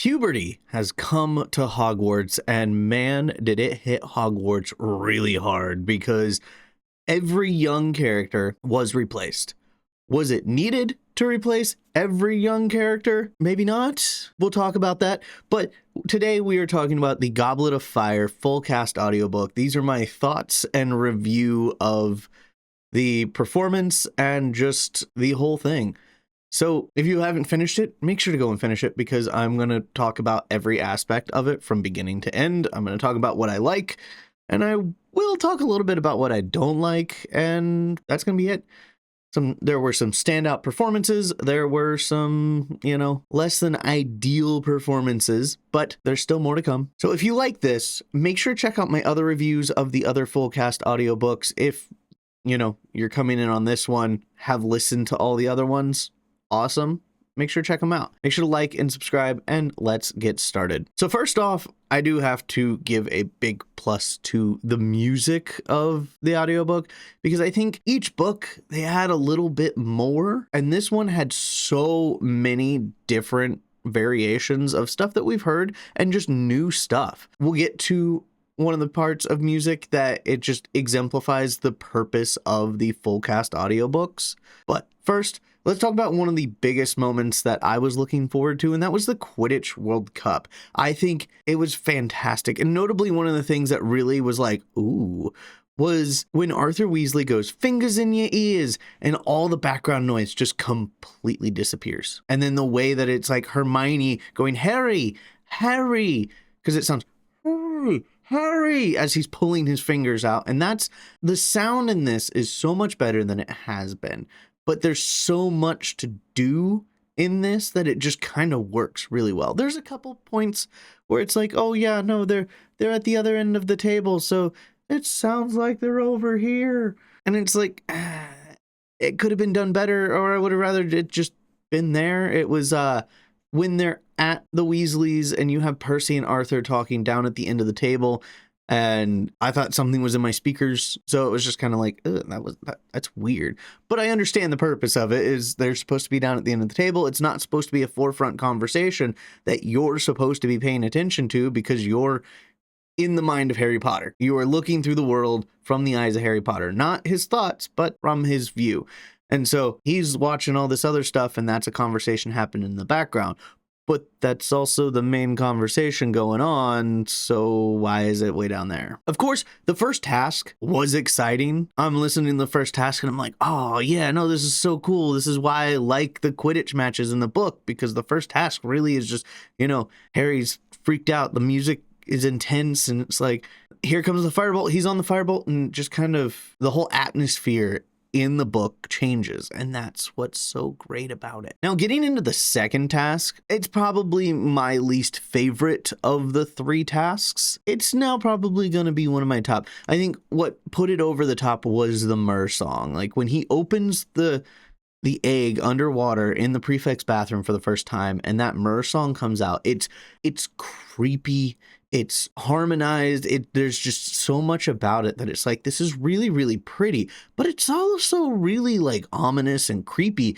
Puberty has come to Hogwarts, and man, did it hit Hogwarts really hard because every young character was replaced. Was it needed to replace every young character? Maybe not. We'll talk about that. But today we are talking about the Goblet of Fire full cast audiobook. These are my thoughts and review of the performance and just the whole thing. So if you haven't finished it, make sure to go and finish it because I'm going to talk about every aspect of it from beginning to end. I'm going to talk about what I like, and I will talk a little bit about what I don't like, and that's going to be it. There were some standout performances. There were some, less than ideal performances, but there's still more to come. So if you like this, make sure to check out my other reviews of the other full cast audiobooks. If, you're coming in on this one, have listened to all the other ones. Awesome. Make sure to check them out. Make sure to like and subscribe, and let's get started. So first off, I do have to give a big plus to the music of the audiobook because I think each book they had a little bit more, and this one had so many different variations of stuff that we've heard and just new stuff. We'll get to one of the parts of music that it just exemplifies the purpose of the full cast audiobooks. But first, let's talk about one of the biggest moments that I was looking forward to, and that was the Quidditch World Cup. I think it was fantastic, and notably one of the things that really was like, ooh, was when Arthur Weasley goes, "Fingers in your ears," and all the background noise just completely disappears. And then the way that it's like Hermione going, "Harry, Harry," because it sounds, "Harry, Harry," as he's pulling his fingers out. And that's, the sound in this is so much better than it has been. But there's so much to do in this that it just kind of works really well. There's a couple points where it's like, oh yeah, no, they're at the other end of the table, so it sounds like they're over here. And it's like, it could have been done better, or I would have rather it just been there. It was when they're at the Weasleys and you have Percy and Arthur talking down at the end of the table, and I thought something was in my speakers, so it was just kind of like, that's weird. But I understand the purpose of it is they're supposed to be down at the end of the table. It's not supposed to be a forefront conversation that you're supposed to be paying attention to because you're in the mind of Harry Potter. You are looking through the world from the eyes of Harry Potter, not his thoughts, but from his view. And so he's watching all this other stuff, and that's a conversation happening in the background. But that's also the main conversation going on, so why is it way down there? Of course, the first task was exciting. I'm listening to the first task and I'm like, oh yeah, no, this is so cool. This is why I like the Quidditch matches in the book, because the first task really is just, Harry's freaked out. The music is intense, and it's like, here comes the firebolt. He's on the firebolt, and just kind of the whole atmosphere in the book changes, and that's what's so great about it. Now, getting into the second task, it's probably my least favorite of the three tasks. It's now probably going to be one of my top. I think what put it over the top was the Myrrh song. Like when he opens the egg underwater in the prefect's bathroom for the first time, and that Myrrh song comes out, it's creepy. It's harmonized. There's just so much about it that it's like, this is really, really pretty, but it's also really like ominous and creepy,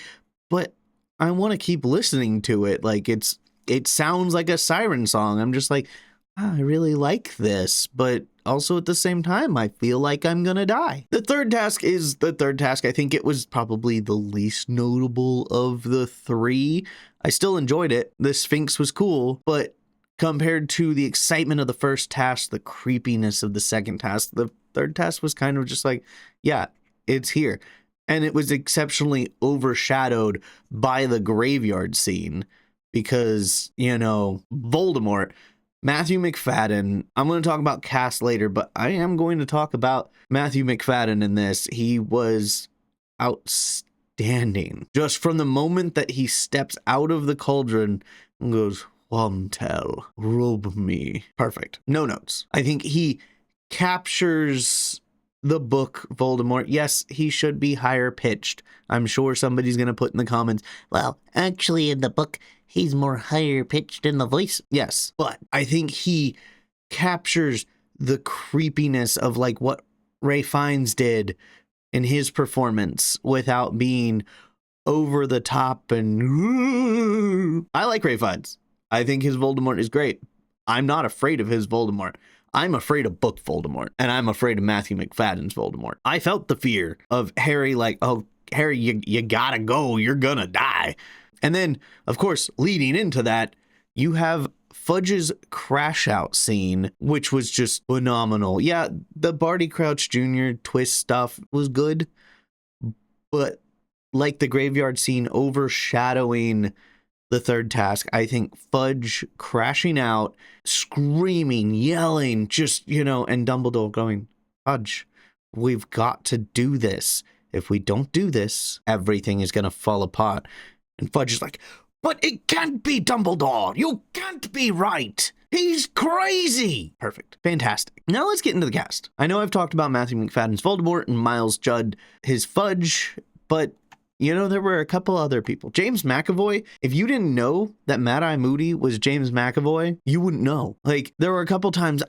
but I want to keep listening to it. Like it sounds like a siren song. I'm just like, I really like this, but also at the same time, I feel like I'm going to die. The third task is the third task. I think it was probably the least notable of the three. I still enjoyed it. The Sphinx was cool, but compared to the excitement of the first task, the creepiness of the second task, the third task was kind of just like, yeah, it's here. And it was exceptionally overshadowed by the graveyard scene because, Voldemort, Matthew McFadden, I'm going to talk about cast later, but I am going to talk about Matthew McFadden in this. He was outstanding. Just from the moment that he steps out of the cauldron and goes, "Womtel, rub me." Perfect. No notes. I think he captures the book Voldemort. Yes, he should be higher pitched. I'm sure somebody's going to put in the comments, well, actually in the book, he's more higher pitched in the voice. Yes, but I think he captures the creepiness of like what Ray Fiennes did in his performance without being over the top. And I like Ray Fiennes. I think his Voldemort is great. I'm not afraid of his Voldemort. I'm afraid of book Voldemort, and I'm afraid of Matthew McFadden's Voldemort. I felt the fear of Harry, like, oh, Harry, you gotta go. You're gonna die. And then, of course, leading into that, you have Fudge's crash out scene, which was just phenomenal. Yeah, the Barty Crouch Jr. twist stuff was good, but like the graveyard scene overshadowing the third task, I think Fudge crashing out, screaming, yelling, just, and Dumbledore going, Fudge, we've got to do this. If we don't do this, everything is going to fall apart. And Fudge is like, but it can't be, Dumbledore. You can't be right. He's crazy. Perfect. Fantastic. Now let's get into the cast. I know I've talked about Matthew McFadden's Voldemort and Miles Judd, his Fudge, but there were a couple other people. James McAvoy, if you didn't know that Mad-Eye Moody was James McAvoy, you wouldn't know. Like, there were a couple times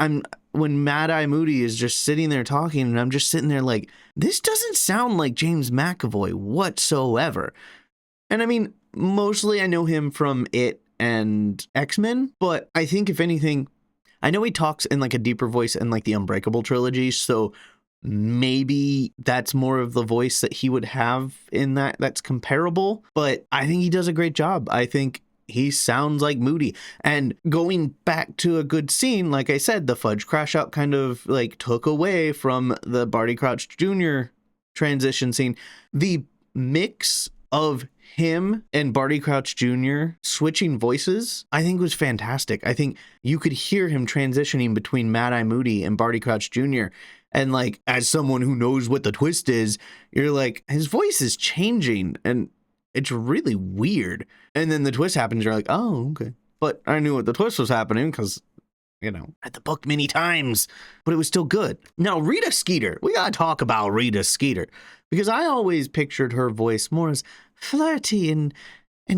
when Mad-Eye Moody is just sitting there talking, and I'm just sitting there like, this doesn't sound like James McAvoy whatsoever. And I mean, mostly I know him from It and X-Men, but I think if anything, I know he talks in like a deeper voice in like the Unbreakable trilogy, so maybe that's more of the voice that he would have in that's comparable, but I think he does a great job. I think he sounds like Moody. And going back to a good scene, like I said, the Fudge crash out kind of like took away from the Barty Crouch Jr. transition scene. The mix of him and Barty Crouch Jr. switching voices, I think was fantastic. I think you could hear him transitioning between Mad-Eye Moody and Barty Crouch Jr. And like, as someone who knows what the twist is, you're like, his voice is changing and it's really weird. And then the twist happens, you're like, oh, okay. But I knew what the twist was happening because, read the book many times, but it was still good. Now, Rita Skeeter, we gotta talk about Rita Skeeter because I always pictured her voice more as flirty and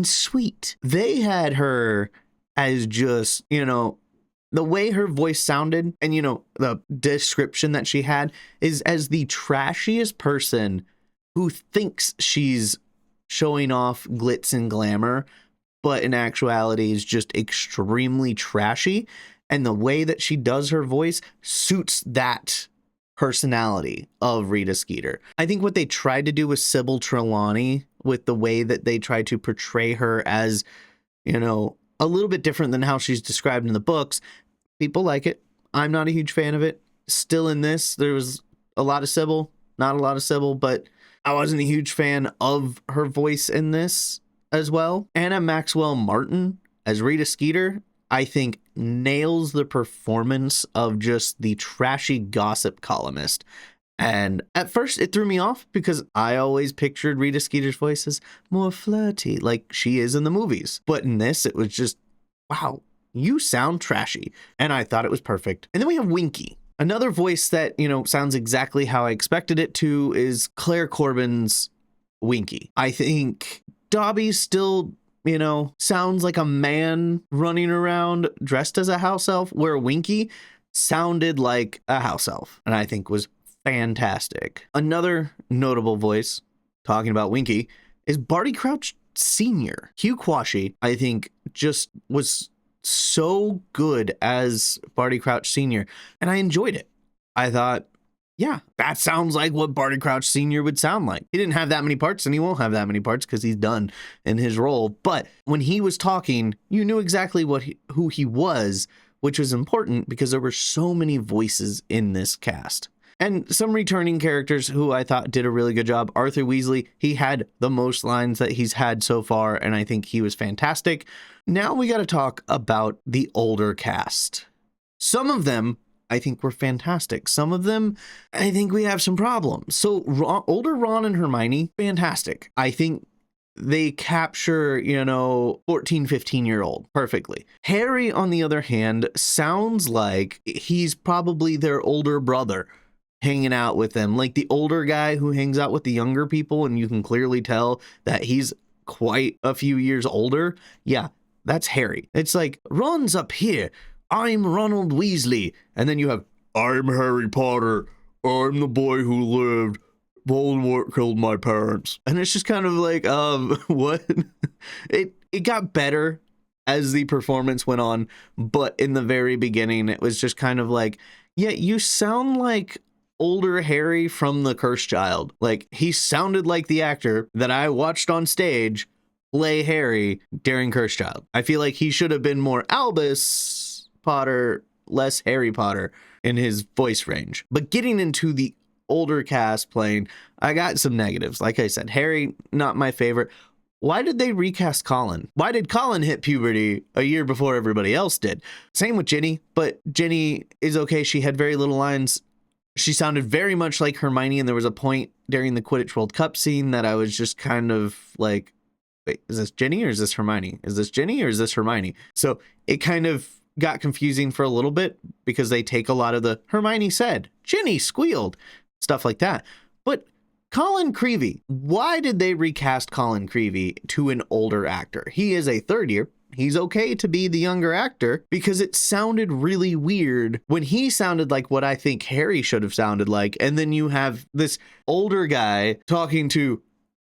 sweet. They had her as just, the way her voice sounded and, the description that she had is as the trashiest person who thinks she's showing off glitz and glamour, but in actuality is just extremely trashy. And the way that she does her voice suits that personality of Rita Skeeter. I think what they tried to do with Sybil Trelawney, with the way that they tried to portray her as, a little bit different than how she's described in the books. People like it. I'm not a huge fan of it. Still in this, there was a lot of Sybil, not a lot of Sybil, but I wasn't a huge fan of her voice in this as well. Anna Maxwell Martin as Rita Skeeter, I think nails the performance of just the trashy gossip columnist. And at first it threw me off because I always pictured Rita Skeeter's voice as more flirty like she is in the movies. But in this, it was just, wow, you sound trashy. And I thought it was perfect. And then we have Winky. Another voice that, sounds exactly how I expected it to is Claire Corbin's Winky. I think Dobby still, sounds like a man running around dressed as a house elf, where Winky sounded like a house elf, and I think was fantastic. Another notable voice, talking about Winky, is Barty Crouch Sr. Hugh Quashie, I think, just was so good as Barty Crouch Sr., and I enjoyed it. I thought, yeah, that sounds like what Barty Crouch Sr. would sound like. He didn't have that many parts, and he won't have that many parts because he's done in his role. But when he was talking, you knew exactly who he was, which was important because there were so many voices in this cast. And some returning characters who I thought did a really good job. Arthur Weasley, he had the most lines that he's had so far, and I think he was fantastic. Now we got to talk about the older cast. Some of them I think were fantastic. Some of them, I think we have some problems. So older Ron and Hermione, fantastic. I think they capture, 14, 15-year-old perfectly. Harry, on the other hand, sounds like he's probably their older brother hanging out with them, like the older guy who hangs out with the younger people, and you can clearly tell that he's quite a few years older. Yeah, that's Harry. It's like, Ron's up here. I'm Ronald Weasley. And then you have, I'm Harry Potter. I'm the boy who lived. Voldemort killed my parents. And it's just kind of like, what? It got better as the performance went on, but in the very beginning, it was just kind of like, yeah, you sound like older Harry from The Cursed Child. Like, he sounded like the actor that I watched on stage play Harry during Cursed Child. I feel like he should have been more Albus Potter, less Harry Potter in his voice range. But getting into the older cast playing, I got some negatives. Like I said, Harry, not my favorite. Why did they recast Colin? Why did Colin hit puberty a year before everybody else did? Same with Ginny, but Ginny is okay. She had very little lines. She sounded very much like Hermione, and there was a point during the Quidditch World Cup scene that I was just kind of like, wait, is this Ginny or is this Hermione? Is this Ginny or is this Hermione? So it kind of got confusing for a little bit because they take a lot of the Hermione said, Ginny squealed, stuff like that. But Colin Creevey, why did they recast Colin Creevey to an older actor? He is a third year. He's okay to be the younger actor because it sounded really weird when he sounded like what I think Harry should have sounded like. And then you have this older guy talking to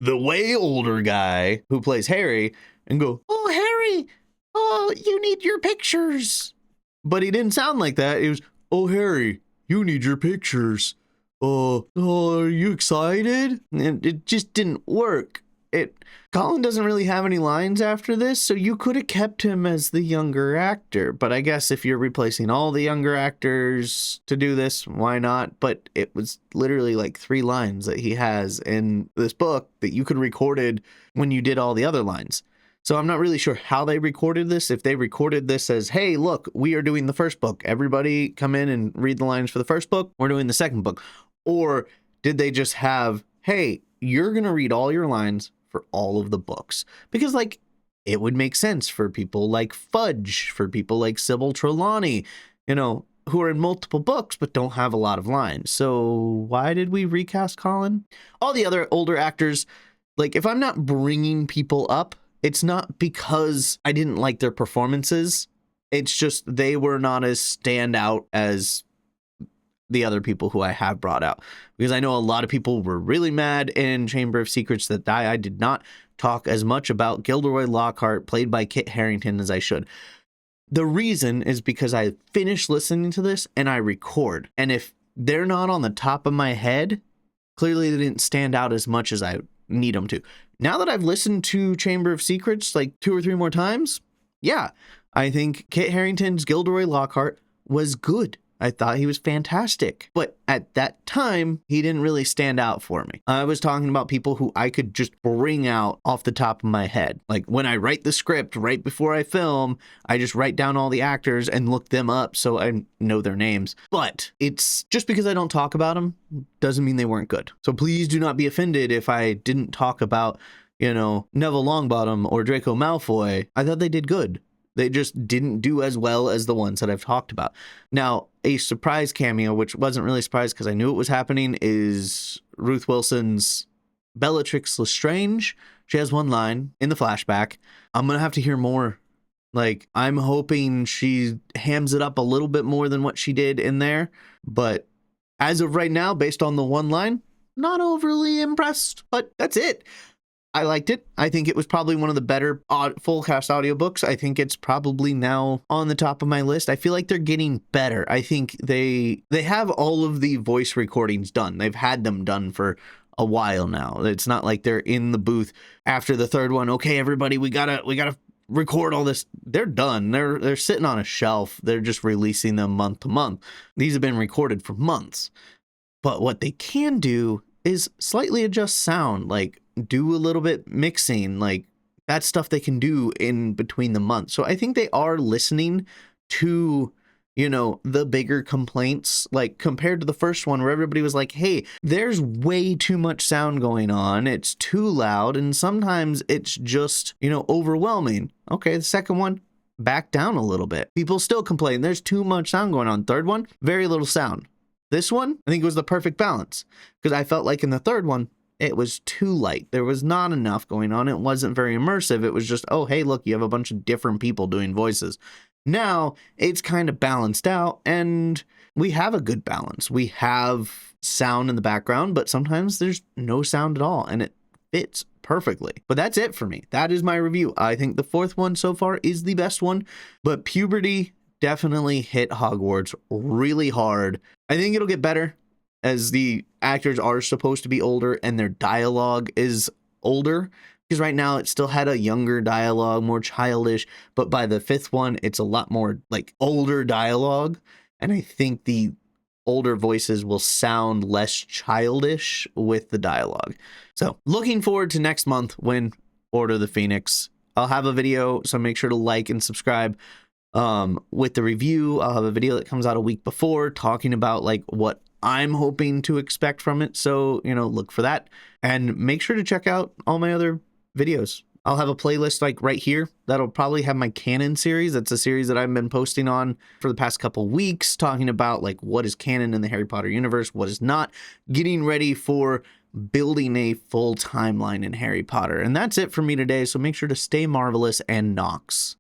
the way older guy who plays Harry and go, oh, Harry, oh, you need your pictures. But he didn't sound like that. It was, oh, Harry, you need your pictures. Oh, are you excited? And it just didn't work. Colin doesn't really have any lines after this, so you could have kept him as the younger actor. But I guess if you're replacing all the younger actors to do this, why not? But it was literally like 3 lines that he has in this book that you could have recorded when you did all the other lines. So I'm not really sure how they recorded this. If they recorded this as, hey, look, we are doing the first book. Everybody come in and read the lines for the first book. We're doing the second book. Or did they just have, hey, you're going to read all your lines for all of the books? Because, like, it would make sense for people like Fudge, for people like Sybil Trelawney, you know, who are in multiple books but don't have a lot of lines. So why did we recast Colin? All the other older actors, like, if I'm not bringing people up, it's not because I didn't like their performances. It's just they were not as standout as the other people who I have brought out, because I know a lot of people were really mad in Chamber of Secrets that I did not talk as much about Gilderoy Lockhart, played by Kit Harington, as I should. The reason is because I finish listening to this and I record, and if they're not on the top of my head, clearly they didn't stand out as much as I need them to. Now that I've listened to Chamber of Secrets like 2 or 3 more times, yeah, I think Kit Harington's Gilderoy Lockhart was good. I thought he was fantastic. But at that time, he didn't really stand out for me. I was talking about people who I could just bring out off the top of my head. Like when I write the script right before I film, I just write down all the actors and look them up so I know their names. But it's just because I don't talk about them doesn't mean they weren't good. So please do not be offended if I didn't talk about, you know, Neville Longbottom or Draco Malfoy. I thought they did good. They just didn't do as well as the ones that I've talked about. Now, a surprise cameo, which wasn't really a surprise because I knew it was happening, is Ruth Wilson's Bellatrix Lestrange. She has 1 line in the flashback. I'm going to have to hear more. Like, I'm hoping she hams it up a little bit more than what she did in there. But as of right now, based on the 1 line, not overly impressed, but that's it. I liked it. I think it was probably one of the better full cast audiobooks. I think it's probably now on the top of my list. I feel like they're getting better. I think they have all of the voice recordings done. They've had them done for a while now. It's not like they're in the booth after the 3rd one. Okay, everybody, we gotta record all this. They're done. They're sitting on a shelf. They're just releasing them month to month. These have been recorded for months. But what they can do is slightly adjust sound, like do a little bit mixing, like that's stuff they can do in between the months. So I think they are listening to, you know, the bigger complaints, like compared to the first one where everybody was like, hey, there's way too much sound going on. It's too loud. And sometimes it's just, you know, overwhelming. Okay, the second one, back down a little bit. People still complain there's too much sound going on. Third one, very little sound. This one, I think it was the perfect balance, because I felt like in the 3rd one, it was too light. There was not enough going on. It wasn't very immersive. It was just, oh, hey, look, you have a bunch of different people doing voices. Now it's kind of balanced out and we have a good balance. We have sound in the background, but sometimes there's no sound at all and it fits perfectly. But that's it for me. That is my review. I think the fourth one so far is the best one, but puberty definitely hit Hogwarts really hard. I think it'll get better as the actors are supposed to be older and their dialogue is older, because right now it still had a younger dialogue, more childish, but by the fifth one it's a lot more like older dialogue, and I think the older voices will sound less childish with the dialogue. So looking forward to next month when Order of the Phoenix. I'll have a video, so make sure to like and subscribe. With the review, I'll have a video that comes out a week before talking about like what I'm hoping to expect from it. So, you know, look for that, and make sure to check out all my other videos. I'll have a playlist like right here that'll probably have my canon series. That's a series that I've been posting on for the past couple weeks, talking about like what is canon in the Harry Potter universe, what is not, getting ready for building a full timeline in Harry Potter. And that's it for me today. So make sure to stay marvelous and Nox.